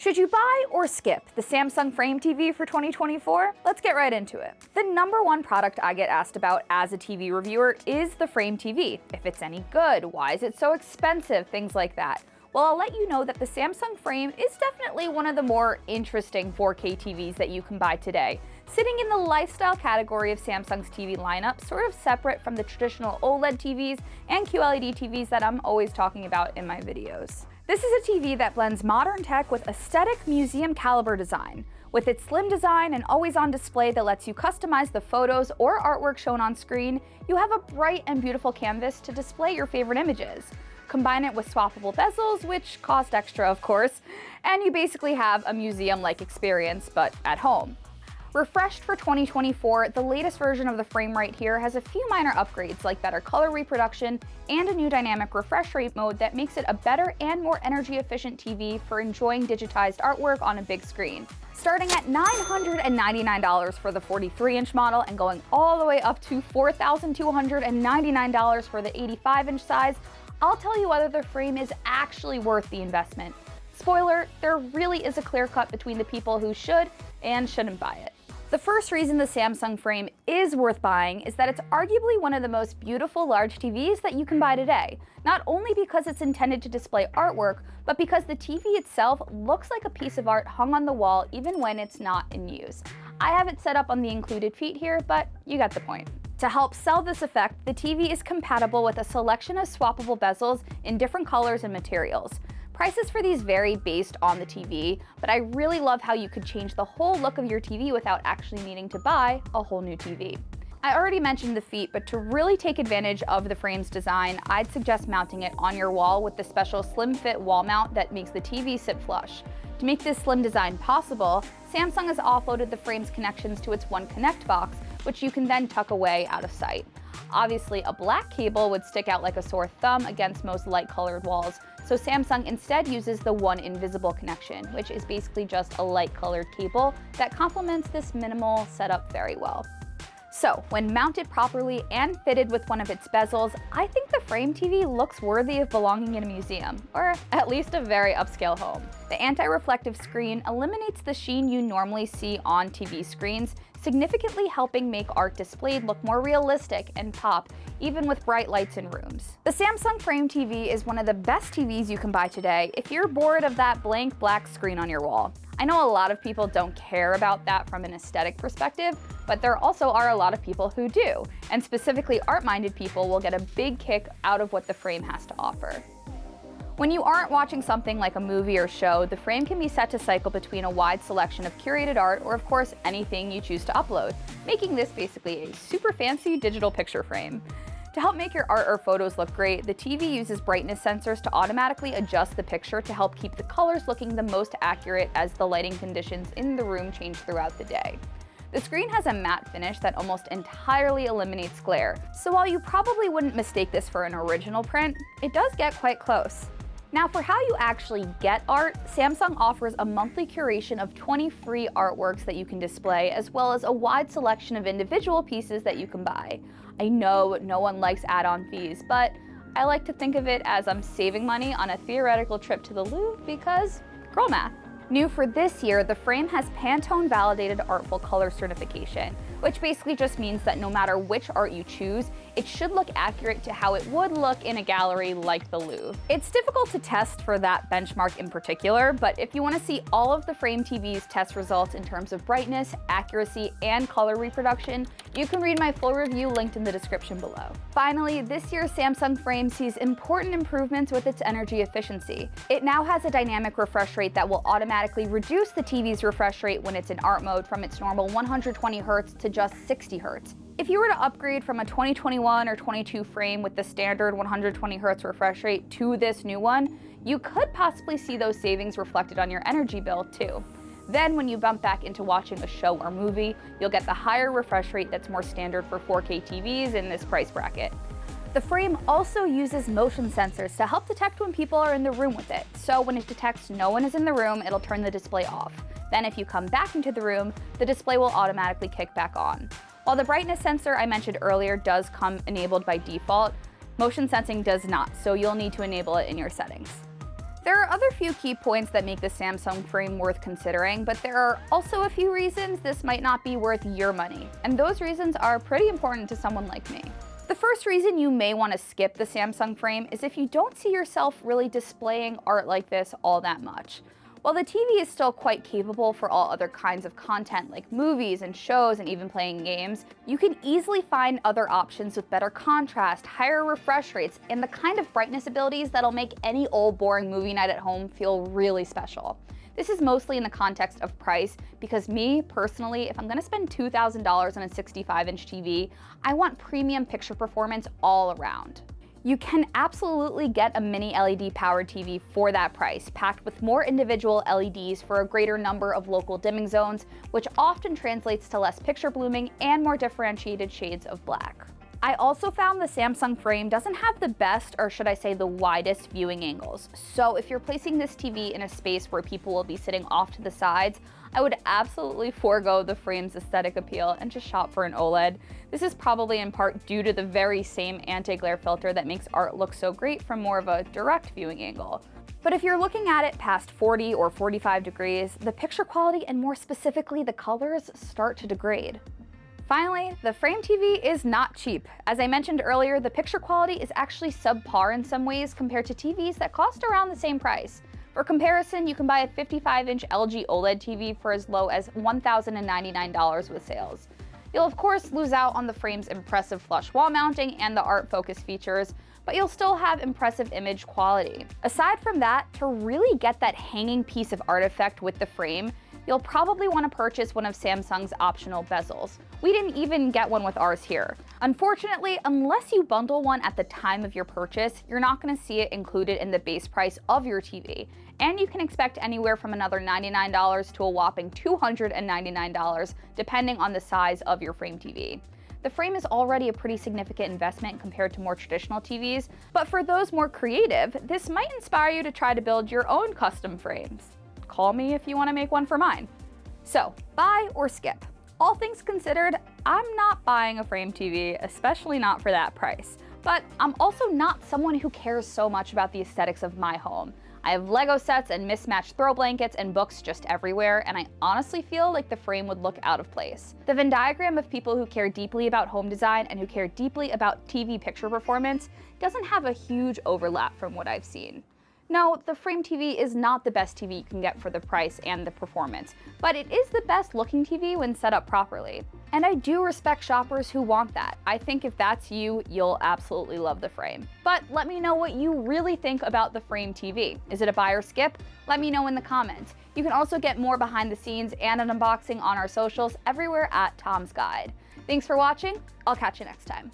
Should you buy or skip the Samsung Frame TV for 2024? Let's get right into it. The number one product I get asked about as a TV reviewer is the Frame TV. If it's any good, why is it so expensive, things like that. Well, I'll let you know that the Samsung Frame is definitely one of the more interesting 4K TVs that you can buy today, sitting in the lifestyle category of Samsung's TV lineup, sort of separate from the traditional OLED TVs and QLED TVs that I'm always talking about in my videos. This is a TV that blends modern tech with aesthetic museum caliber design. With its slim design and always-on display that lets you customize the photos or artwork shown on screen, you have a bright and beautiful canvas to display your favorite images. Combine it with swappable bezels, which cost extra of course, and you basically have a museum-like experience, but at home. Refreshed for 2024, the latest version of the Frame right here has a few minor upgrades like better color reproduction and a new dynamic refresh rate mode that makes it a better and more energy-efficient TV for enjoying digitized artwork on a big screen. Starting at $999 for the 43-inch model and going all the way up to $4,299 for the 85-inch size, I'll tell you whether the Frame is actually worth the investment. Spoiler, there really is a clear cut between the people who should and shouldn't buy it. The first reason the Samsung Frame is worth buying is that it's arguably one of the most beautiful large TVs that you can buy today. Not only because it's intended to display artwork, but because the TV itself looks like a piece of art hung on the wall even when it's not in use. I have it set up on the included feet here, but you got the point. To help sell this effect, the TV is compatible with a selection of swappable bezels in different colors and materials. Prices for these vary based on the TV, but I really love how you could change the whole look of your TV without actually needing to buy a whole new TV. I already mentioned the feet, but to really take advantage of the Frame's design, I'd suggest mounting it on your wall with the special slim fit wall mount that makes the TV sit flush. To make this slim design possible, Samsung has offloaded the Frame's connections to its One Connect box, which you can then tuck away out of sight. Obviously, a black cable would stick out like a sore thumb against most light-colored walls, so Samsung instead uses the One Invisible connection, which is basically just a light-colored cable that complements this minimal setup very well. So, when mounted properly and fitted with one of its bezels, I think the Frame TV looks worthy of belonging in a museum, or at least a very upscale home. The anti-reflective screen eliminates the sheen you normally see on TV screens, significantly helping make art displayed look more realistic and pop, even with bright lights in rooms. The Samsung Frame TV is one of the best TVs you can buy today if you're bored of that blank black screen on your wall. I know a lot of people don't care about that from an aesthetic perspective, but there also are a lot of people who do, and specifically art-minded people will get a big kick out of what the Frame has to offer. When you aren't watching something like a movie or show, the Frame can be set to cycle between a wide selection of curated art or of course anything you choose to upload, making this basically a super fancy digital picture frame. To help make your art or photos look great, the TV uses brightness sensors to automatically adjust the picture to help keep the colors looking the most accurate as the lighting conditions in the room change throughout the day. The screen has a matte finish that almost entirely eliminates glare, so while you probably wouldn't mistake this for an original print, it does get quite close. Now for how you actually get art, Samsung offers a monthly curation of 20 free artworks that you can display, as well as a wide selection of individual pieces that you can buy. I know no one likes add-on fees, but I like to think of it as I'm saving money on a theoretical trip to the Louvre because girl math. New for this year, the Frame has Pantone Validated Artful Color certification, which basically just means that no matter which art you choose, it should look accurate to how it would look in a gallery like the Louvre. It's difficult to test for that benchmark in particular, but if you want to see all of the Frame TV's test results in terms of brightness, accuracy, and color reproduction, you can read my full review linked in the description below. Finally, this year's Samsung Frame sees important improvements with its energy efficiency. It now has a dynamic refresh rate that will automatically reduce the TV's refresh rate when it's in art mode from its normal 120 Hz to just 60 Hz. If you were to upgrade from a 2021 or 22 Frame with the standard 120 Hz refresh rate to this new one, you could possibly see those savings reflected on your energy bill too. Then when you bump back into watching a show or movie, you'll get the higher refresh rate that's more standard for 4K TVs in this price bracket. The Frame also uses motion sensors to help detect when people are in the room with it. So when it detects no one is in the room, it'll turn the display off. Then if you come back into the room, the display will automatically kick back on. While the brightness sensor I mentioned earlier does come enabled by default, motion sensing does not, so you'll need to enable it in your settings. There are other few key points that make the Samsung frame worth considering, but there are also a few reasons this might not be worth your money, and those reasons are pretty important to someone like me. The first reason you may want to skip the Samsung frame is if you don't see yourself really displaying art like this all that much. While the TV is still quite capable for all other kinds of content like movies and shows and even playing games, you can easily find other options with better contrast, higher refresh rates, and the kind of brightness abilities that'll make any old boring movie night at home feel really special. This is mostly in the context of price, because me, personally, if I'm gonna spend $2,000 on a 65-inch TV, I want premium picture performance all around. You can absolutely get a mini LED powered TV for that price, packed with more individual LEDs for a greater number of local dimming zones, which often translates to less picture blooming and more differentiated shades of black. I also found the Samsung frame doesn't have the best, or should I say the widest, viewing angles. So if you're placing this TV in a space where people will be sitting off to the sides, I would absolutely forego the frame's aesthetic appeal and just shop for an OLED. This is probably in part due to the very same anti-glare filter that makes art look so great from more of a direct viewing angle. But if you're looking at it past 40 or 45 degrees, the picture quality and more specifically the colors start to degrade. Finally, the frame TV is not cheap. As I mentioned earlier, the picture quality is actually subpar in some ways compared to TVs that cost around the same price. For comparison, you can buy a 55-inch LG OLED TV for as low as $1,099 with sales. You'll of course lose out on the frame's impressive flush wall mounting and the art focus features, but you'll still have impressive image quality. Aside from that, to really get that hanging piece of art effect with the frame, you'll probably want to purchase one of Samsung's optional bezels. We didn't even get one with ours here. Unfortunately, unless you bundle one at the time of your purchase, you're not going to see it included in the base price of your TV, and you can expect anywhere from another $99 to a whopping $299, depending on the size of your frame TV. The frame is already a pretty significant investment compared to more traditional TVs, but for those more creative, this might inspire you to try to build your own custom frames. Call me if you want to make one for mine. So, buy or skip? All things considered, I'm not buying a frame TV, especially not for that price. But I'm also not someone who cares so much about the aesthetics of my home. I have Lego sets and mismatched throw blankets and books just everywhere, and I honestly feel like the frame would look out of place. The Venn diagram of people who care deeply about home design and who care deeply about TV picture performance doesn't have a huge overlap from what I've seen. No, the frame TV is not the best TV you can get for the price and the performance, but it is the best looking TV when set up properly. And I do respect shoppers who want that. I think if that's you, you'll absolutely love the frame. But let me know what you really think about the frame TV. Is it a buy or skip? Let me know in the comments. You can also get more behind the scenes and an unboxing on our socials everywhere at Tom's Guide. Thanks for watching. I'll catch you next time.